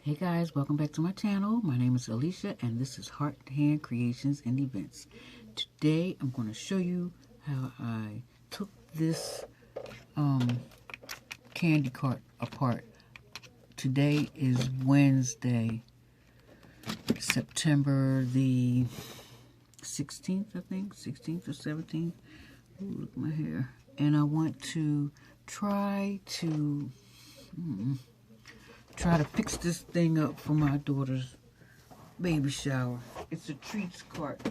Hey guys, welcome back to my channel. My name is Alicia and this is Heart Hand Creations and Events. Today I'm going to show you how I took this candy cart apart. Today is Wednesday, September the 16th, I think, 16th or 17th. Ooh, look at my hair. And I want to try to fix this thing up for my daughter's baby shower. It's a treats cart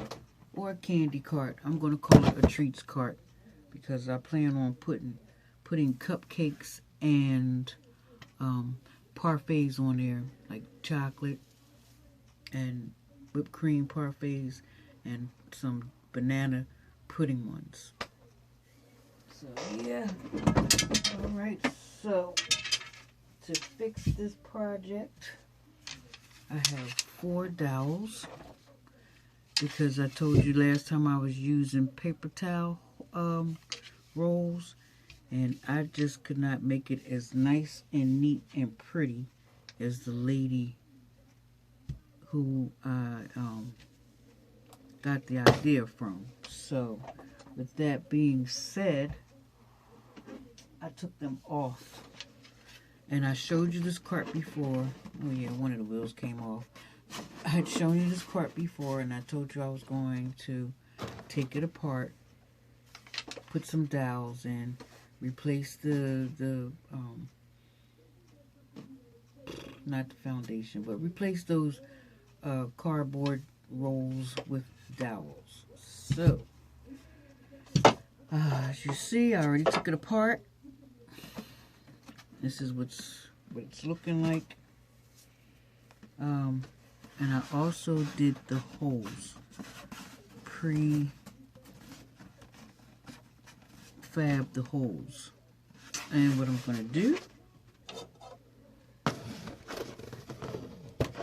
or a candy cart. I'm going to call it a treats cart because I plan on putting cupcakes and parfaits on there, like chocolate and whipped cream parfaits and some banana pudding ones. So yeah, all right, so to fix this project, I have 4 dowels because I told you last time I was using paper towel rolls, and I just could not make it as nice and neat and pretty as the lady who I got the idea from. So with that being said, I took them off. And I showed you this cart before. Oh yeah, one of the wheels came off. I had shown you this cart before, and I told you I was going to take it apart, put some dowels in, replace the not the foundation, but replace those cardboard rolls with dowels. So, as you see, I already took it apart. This is what it's looking like. And I also did the holes. Prefab the holes. And what I'm going to do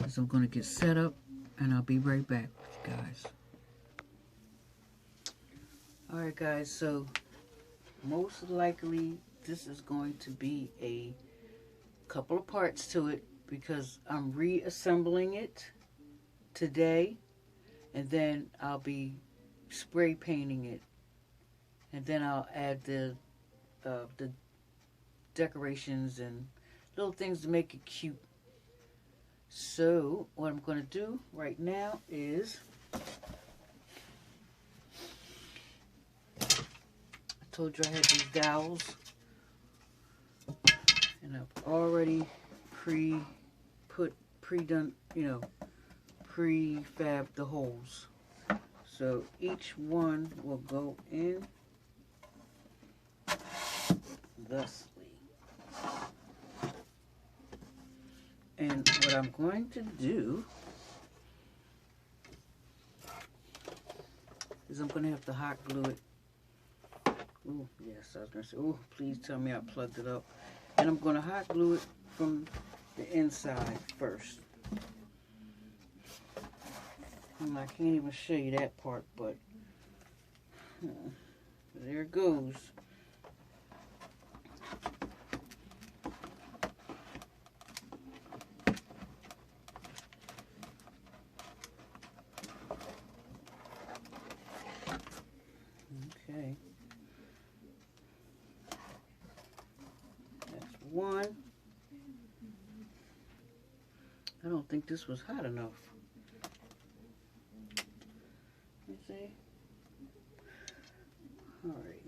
is I'm going to get set up and I'll be right back with you guys. Alright guys, so most likely this is going to be a couple of parts to it because I'm reassembling it today, and then I'll be spray painting it, and then I'll add the decorations and little things to make it cute. So what I'm going to do right now is I told you I had these dowels, and I've already pre-done, prefab the holes. So each one will go in thusly. And what I'm going to do is I'm going to have to hot glue it. Oh, yes, I was going to say, oh, please tell me I plugged it up. And I'm going to hot glue it from the inside first. And I can't even show you that part, but there it goes. Okay. That's one. I don't think this was hot enough. Let me see. Alright.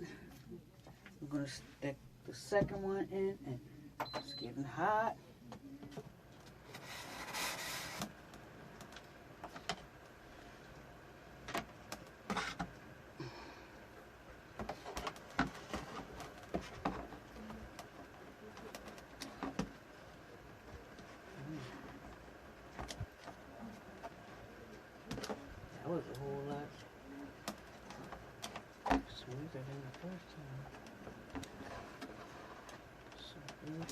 I'm going to stick the second one in, and it's getting hot. That was a whole lot smoother than the first time. So good.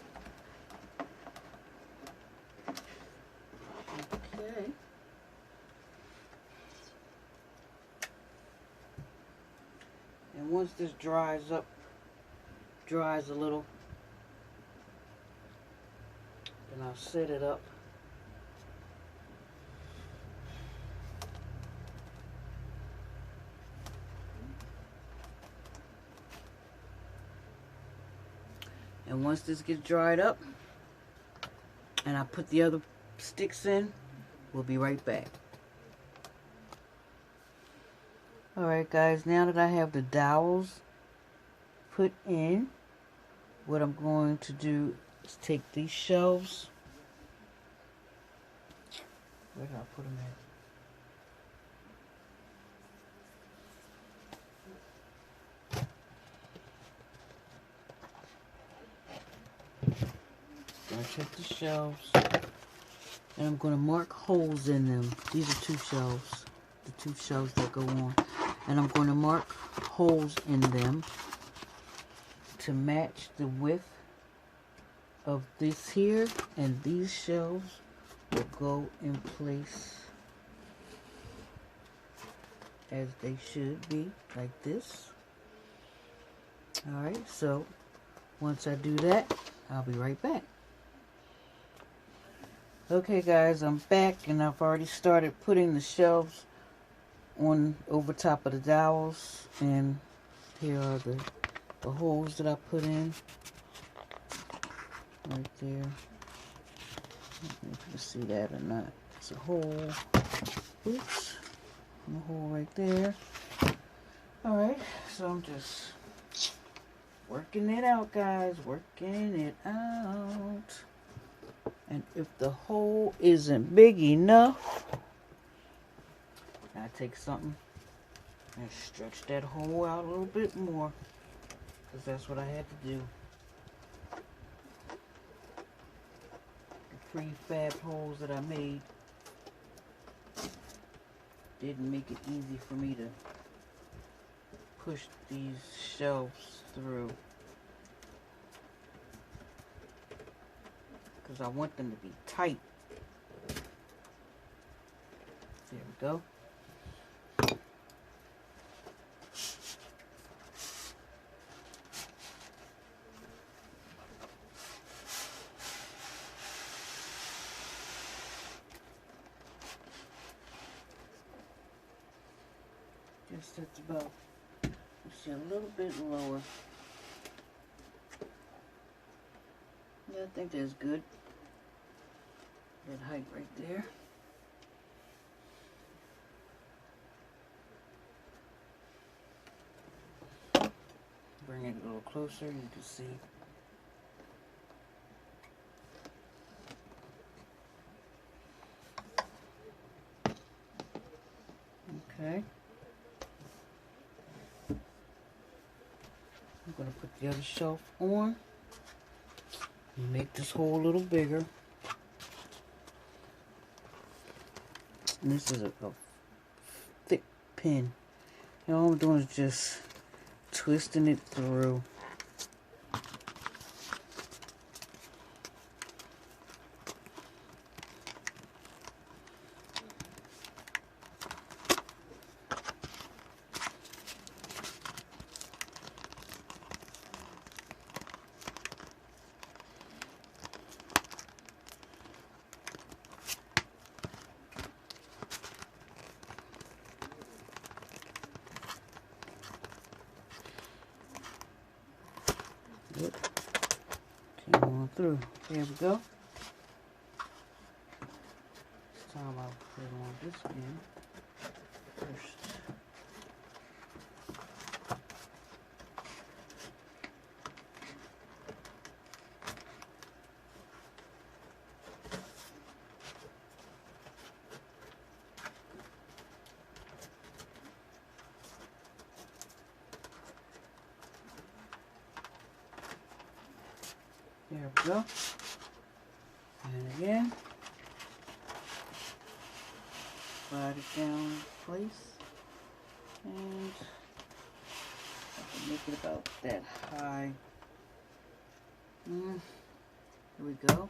Okay. And once this dries a little, then I'll set it up And once this gets dried up and I put the other sticks in, we'll be right back. Alright guys, now that I have the dowels put in, what I'm going to do is take these shelves. Where did I put them at? I'm going to take the shelves and I'm going to mark holes in them. These are two shelves, the two shelves that go on. And I'm going to mark holes in them to match the width of this here, and these shelves will go in place as they should be, like this. Alright, so once I do that, I'll be right back. Okay guys, I'm back and I've already started putting the shelves on over top of the dowels, and here are the holes that I put in right there. I don't know if you can see that or not. It's a hole. Oops. And a hole right there. Alright, so I'm just working it out, guys. Working it out. And if the hole isn't big enough, I take something and stretch that hole out a little bit more, because that's what I had to do. The prefab holes that I made didn't make it easy for me to push these shelves through, because I want them to be tight. There we go. Just that's about, let's see, a little bit lower. Yeah, I think that's good. That height right there. Bring it a little closer, you can see. Okay. I'm going to put the other shelf on. Make this hole a little bigger. And this is a thick pin. And all I'm doing is just twisting it through. Yep. Came on through. There we go. This time I'll put it on this end first. There we go. And again, slide it down in place, and I can make it about that high. Here we go.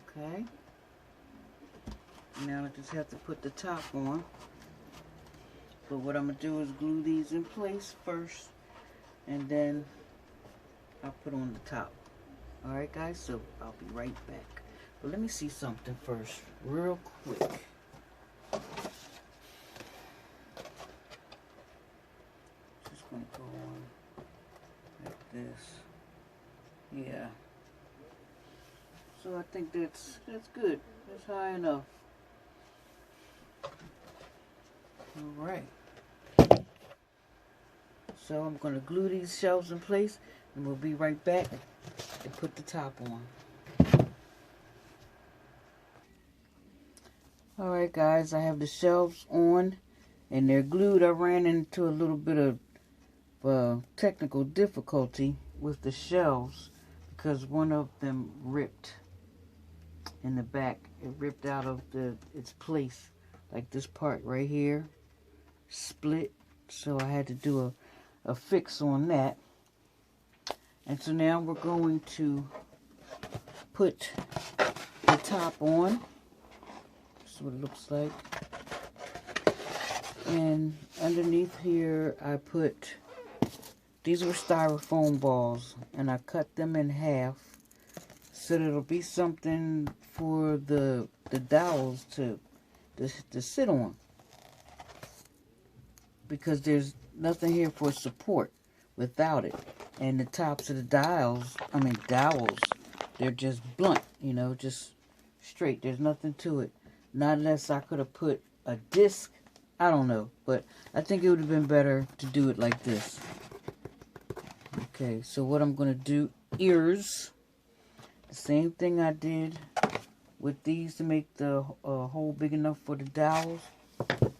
Okay. Now I just have to put the top on. But what I'm going to do is glue these in place first, and then I'll put on the top. Alright guys, so I'll be right back. But let me see something first, real quick. this. Yeah. So I think that's good. That's high enough. All right. So I'm going to glue these shelves in place, and we'll be right back and put the top on. Alright guys, I have the shelves on, and they're glued. I ran into a little bit of technical difficulty with the shelves because one of them ripped in the back. It ripped out of its place, like this part right here, split. So I had to do a fix on that. And so now we're going to put the top on. This is what it looks like. And underneath here I put, these were styrofoam balls, and I cut them in half so that it'll be something for the dowels to sit on, because there's nothing here for support without it. And the tops of the dowels, they're just blunt, you know, just straight. There's nothing to it. Not unless I could have put a disc. I don't know, but I think it would have been better to do it like this. Okay, so what I'm going to do, ears, the same thing I did with these to make the hole big enough for the dowels. But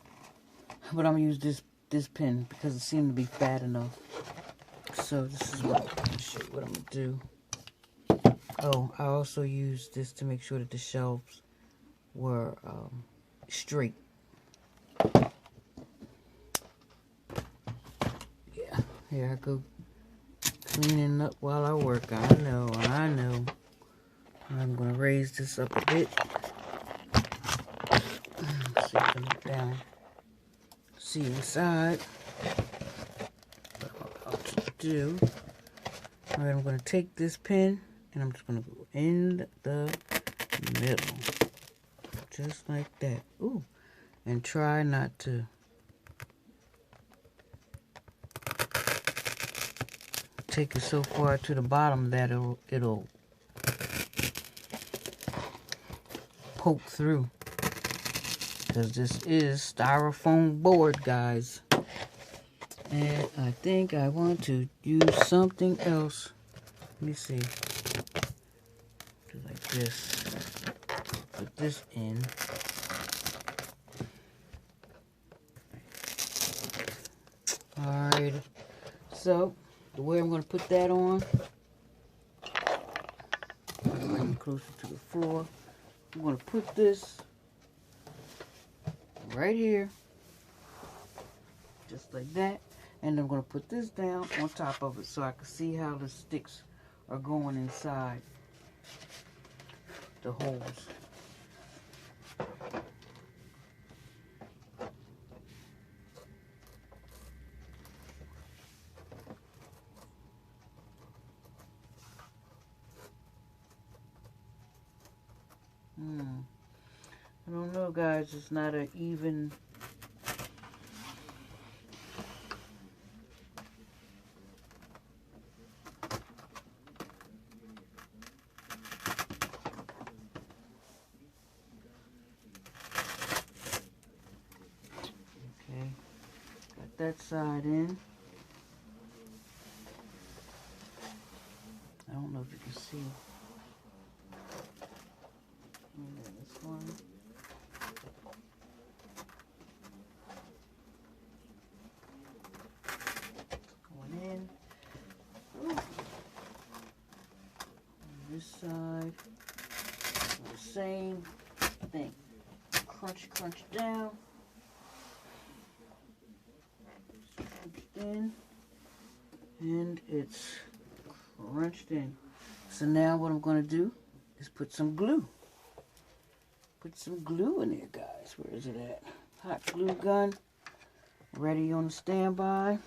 I'm going to use this pin because it seemed to be fat enough. So this is what I'm going to show you what I'm going to do. Oh, I also used this to make sure that the shelves were straight. Yeah, here I go cleaning up while I work. I know. I'm going to raise this up a bit. See, come down. See inside what I'm about to do. Alright, I'm going to take this pin and I'm just going to go in the middle. Just like that. Ooh. And try not to take it so far to the bottom that it'll poke through. Because this is styrofoam board, guys. And I think I want to use something else. Let me see. Do like this. Put this in. Alright. So, the way I'm going to put that on, come closer to the floor. I'm going to put this right here. Just like that. And I'm going to put this down on top of it so I can see how the sticks are going inside the holes. I don't know, guys. It's not an even... Okay. Got that side in. I don't know if you can see. And then this one. Going in. Ooh. On this side. The same thing. Crunch down. Crunched in. And it's crunched in. So now what I'm going to do is put some glue. Put some glue in there, guys. Where is it at? Hot glue gun. Ready on standby.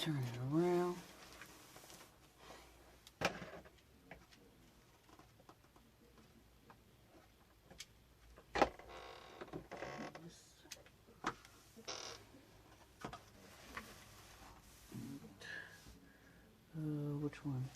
Turn it around. Which one?